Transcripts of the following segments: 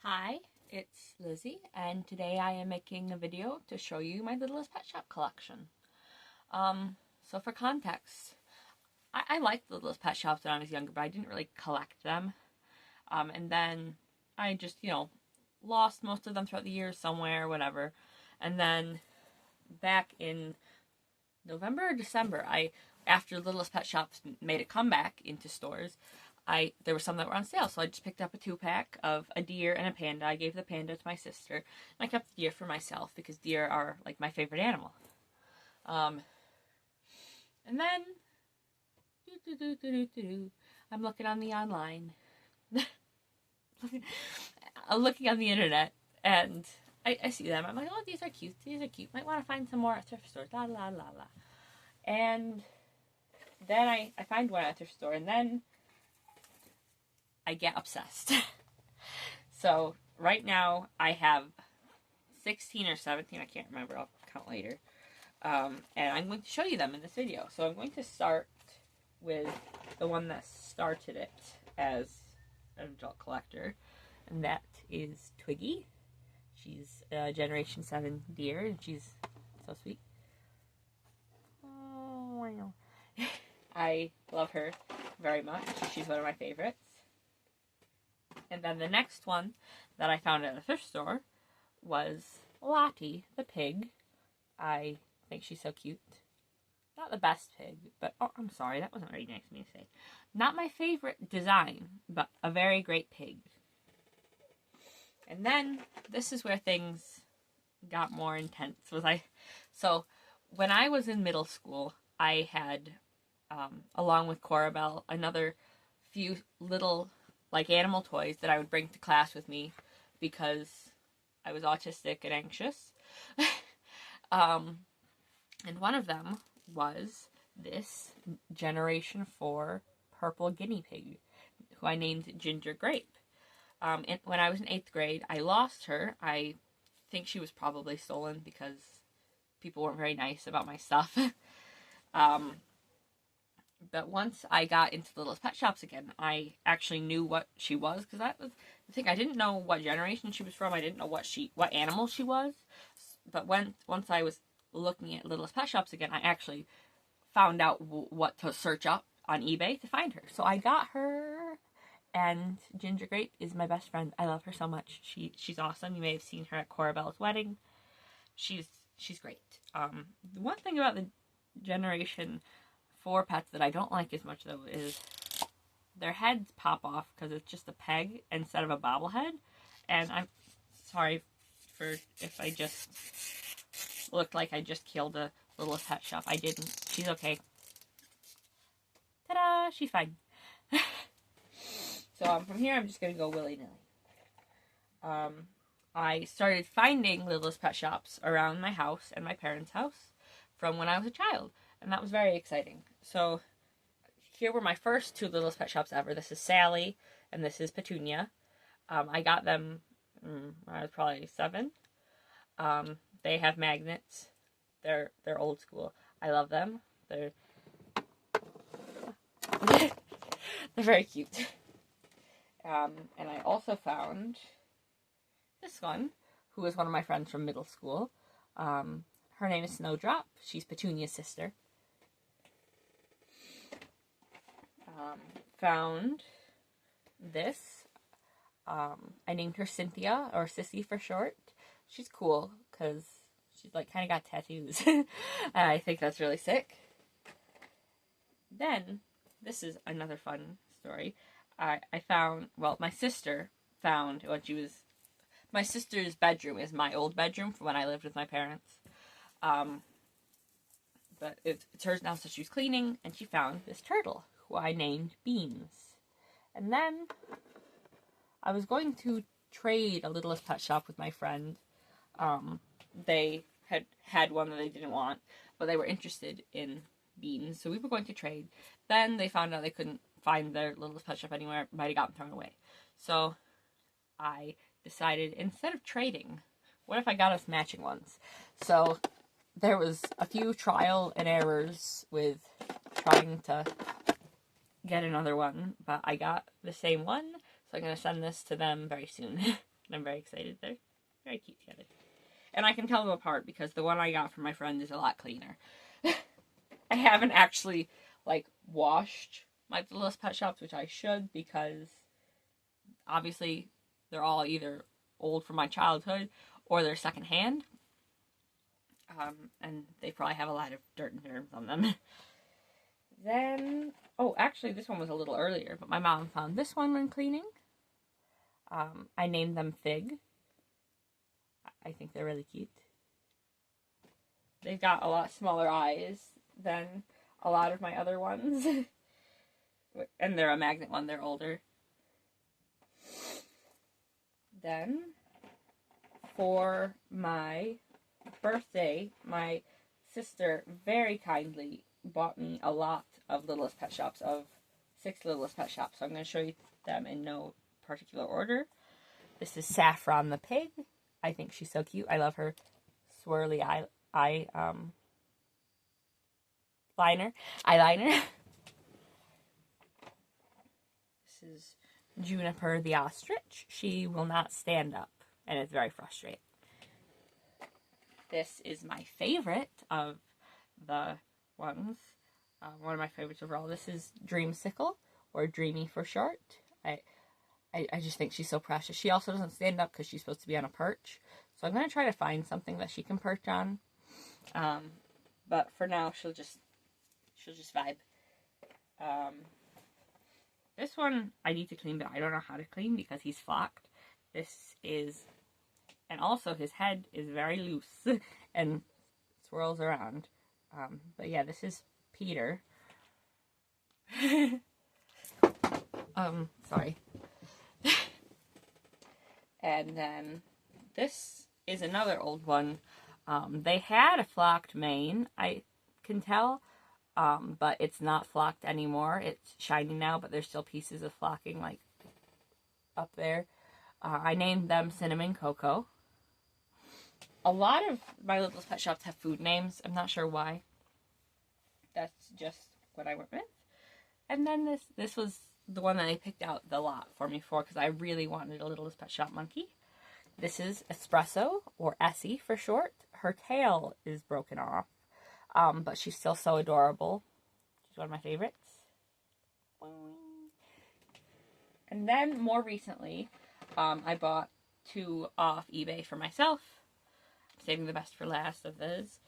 Hi, it's Lizzie, and today I am making a video to show you my Littlest Pet Shop collection. So for context, I liked Littlest Pet Shops when I was younger, but I didn't really collect them. And then I just, lost most of them throughout the years somewhere, whatever. And then back in November or December, after Littlest Pet Shops made a comeback into stores, there were some that were on sale, so I just picked up a 2-pack of a deer and a panda. I gave the panda to my sister, and I kept the deer for myself because deer are like my favorite animal. And then I'm looking on the online, I'm looking on the internet, and I see them. I'm like, oh, these are cute. These are cute. Might want to find some more at thrift stores. La la la la. And then I find one at thrift store, and then I get obsessed. So right now I have 16 or 17, I can't remember, I'll count later. And I'm going to show you them in this video. So I'm going to start with the one that started it as an adult collector, and that is Twiggy. She's a Generation 7 deer, and she's so sweet. Oh, wow. I love her very much. She's one of my favorites. And then the next one that I found at a thrift store was Lottie, the pig. I think she's so cute. Not the best pig, but oh, I'm sorry, that wasn't very nice of me to say. Not my favorite design, but a very great pig. And then this is where things got more intense. So when I was in middle school, I had, along with Corabelle, another few little animal toys that I would bring to class with me because I was autistic and anxious. And one of them was this Generation 4 purple guinea pig, who I named Ginger Grape. And when I was in 8th grade, I lost her. I think she was probably stolen because people weren't very nice about my stuff. But once I got into Littlest Pet Shops again, I actually knew what she was, because that was the thing. I didn't know what generation she was from. I didn't know what animal she was. But once I was looking at Littlest Pet Shops again, I actually found out what to search up on eBay to find her. So I got her, and Ginger Grape is my best friend. I love her so much. She's awesome. You may have seen her at Corabelle's wedding. She's great. The one thing about the Generation 4 pets that I don't like as much, though, is their heads pop off because it's just a peg instead of a bobblehead. And I'm sorry for if I just looked like I just killed a Littlest Pet Shop. I didn't. She's okay. Ta-da! She's fine. So from here, I'm just going to go willy-nilly. I started finding Littlest Pet Shops around my house and my parents' house from when I was a child. And that was very exciting. So here were my first 2 Littlest Pet Shops ever. This is Sally, and this is Petunia. I got them when I was probably 7. They have magnets. They're old school. I love them. They're very cute. And I also found this one, who is one of my friends from middle school. Her name is Snowdrop. She's Petunia's sister. Found this. I named her Cynthia, or Sissy for short. She's cool because she's kind of got tattoos. And I think that's really sick. Then, this is another fun story. I found, my sister found my sister's bedroom is my old bedroom from when I lived with my parents. But it's hers now, so she was cleaning, and she found this turtle, who I named Beans. And then I was going to trade a Littlest Pet Shop with my friend. They had one that they didn't want, but they were interested in Beans, so we were going to trade. Then they found out they couldn't find their Littlest Pet Shop anywhere. It might have gotten thrown away. So I decided, instead of trading, what if I got us matching ones? So there was a few trial and errors with trying to get another one, but I got the same one, so I'm going to send this to them very soon. And I'm very excited. They're very cute together. And I can tell them apart because the one I got from my friend is a lot cleaner. I haven't actually, like, washed my Littlest Pet Shops, which I should, because obviously they're all either old from my childhood or they're secondhand. And they probably have a lot of dirt and germs on them. Then, oh, actually, this one was a little earlier, but my mom found this one when cleaning. I named them Fig. I think they're really cute. They've got a lot smaller eyes than a lot of my other ones. And they're a magnet one, they're older. Then, for my birthday, my sister very kindly bought me a lot of Littlest Pet Shops, of 6 Littlest Pet Shops. So I'm going to show you them in no particular order. This is Saffron the pig. I think she's so cute. I love her swirly eyeliner. This is Juniper the ostrich. She will not stand up, and it's very frustrating. This is my favorite of the ones. One of my favorites overall. This is Dreamsicle, or Dreamy for short. I just think she's so precious. She also doesn't stand up because she's supposed to be on a perch. So I'm going to try to find something that she can perch on. But for now, she'll just vibe. This one I need to clean, but I don't know how to clean because he's flocked. And also his head is very loose and swirls around. But yeah, this is Peter. Sorry. And then this is another old one. They had a flocked mane, I can tell, but it's not flocked anymore. It's shiny now, but there's still pieces of flocking, like, up there. I named them Cinnamon Cocoa. A lot of my Littlest Pet Shops have food names. I'm not sure why. That's just what I went with. And then this was the one that I picked out the lot for me for, because I really wanted a Littlest Pet Shop monkey. This is Espresso, or Essie for short. Her tail is broken off, but she's still so adorable. She's one of my favorites. And then, more recently, I bought 2 off eBay for myself. I'm saving the best for last of those.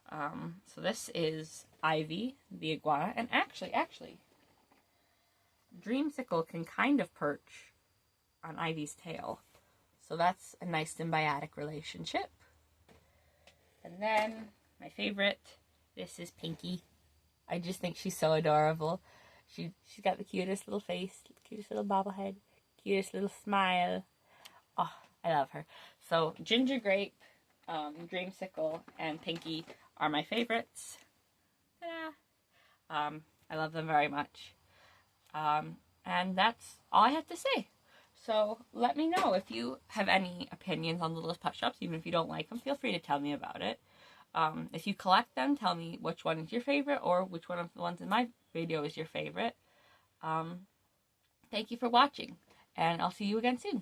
So this is Ivy, the iguana, and actually, Dreamsicle can kind of perch on Ivy's tail. So that's a nice symbiotic relationship. And then, my favorite, this is Pinky. I just think she's so adorable. She's got the cutest little face, cutest little bobblehead, cutest little smile. Oh, I love her. So, Ginger Grape, Dreamsicle, and Pinky are my favorites. Ta-da! I love them very much. And that's all I have to say. So let me know if you have any opinions on Littlest Pet Shops. Even if you don't like them, feel free to tell me about it. If you collect them, tell me which one is your favorite, or which one of the ones in my video is your favorite. Thank you for watching, and I'll see you again soon.